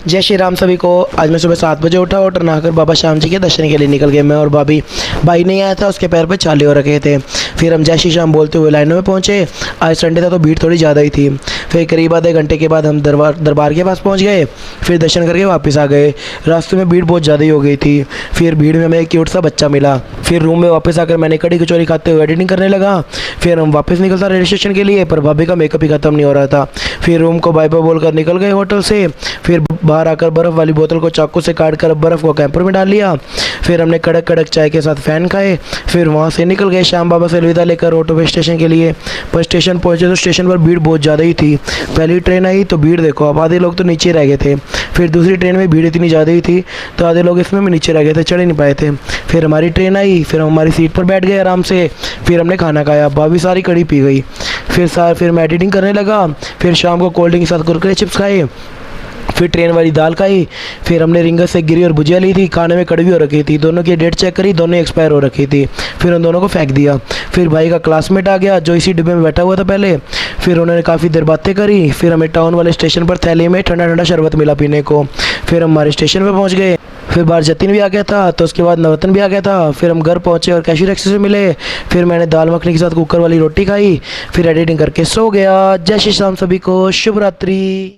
जय श्री राम सभी को। आज मैं सुबह 7 बजे उठा और नहाकर बाबा श्याम जी के दर्शन के लिए निकल गए। मैं और भाई नहीं आया था, उसके पैर पर छाले हो रखे थे। फिर हम जय श्री श्याम बोलते हुए लाइनों में पहुंचे। आज संडे था तो भीड़ थोड़ी ज़्यादा ही थी। फिर करीब आधे घंटे के बाद हम दरबार के पास पहुंच गए। फिर दर्शन करके वापस आ गए। रास्ते में भीड़ बहुत ज़्यादा ही हो गई थी। फिर भीड़ में हमें एक क्यूट सा बच्चा मिला। फिर रूम में वापस आकर मैंने कड़ी कचौरी खाते हुए एडिटिंग करने लगा। फिर हम वापस निकलता रेलवे स्टेशन के लिए, पर भाभी का मेकअप ही ख़त्म नहीं हो रहा था। फिर रूम को बाय बाय बोलकर निकल गए होटल से। फिर बाहर आकर बर्फ़ वाली बोतल को चाकू से काट कर बर्फ़ को कैंपर में डाल लिया। फिर हमने कड़क कड़क चाय के साथ फ़ैन खाए। फिर वहाँ से निकल गए श्याम बाबा से अलविदा लेकर ऑटो स्टेशन के लिए। पर स्टेशन पहुँचे तो स्टेशन पर भीड़ बहुत ज़्यादा ही थी। पहली ट्रेन आई तो भीड़ देखो, अब आधे लोग तो नीचे रह गए थे। फिर दूसरी ट्रेन में भीड़ इतनी ज़्यादा ही थी तो आधे लोग इसमें भी नीचे रह गए थे, चढ़ ही नहीं पाए थे। फिर हमारी ट्रेन आई, फिर हम हमारी सीट पर बैठ गए आराम से। फिर हमने खाना खाया, भाभी सारी कड़ी पी गई। फिर मैं एडिटिंग करने लगा। फिर शाम को कोल्ड ड्रिंक के साथ कुरकुरे चिप्स खाए। फिर ट्रेन वाली दाल खाई। फिर हमने रिंगस से गिरी और भुजिया ली थी, खाने में कड़वी हो रखी थी। दोनों की डेट चेक करी, दोनों एक्सपायर हो रखी थी। फिर उन दोनों को फेंक दिया। फिर भाई का क्लासमेट आ गया जो इसी डिब्बे में बैठा हुआ था पहले। फिर उन्होंने काफ़ी देर बातें करी। फिर हमें टाउन वाले स्टेशन पर थैली में ठंडा ठंडा शरबत मिला पीने को। फिर हम हमारे स्टेशन पर पहुँच गए। फिर बाहर जतिन भी आ गया था, तो उसके बाद नवतन भी आ गया था। फिर हम घर पहुँचे और कैशियर एक्सेस से मिले। फिर मैंने दाल मखनी के साथ कुकर वाली रोटी खाई। फिर एडिटिंग करके सो गया। जय श्री राम सभी को, शुभ रात्रि।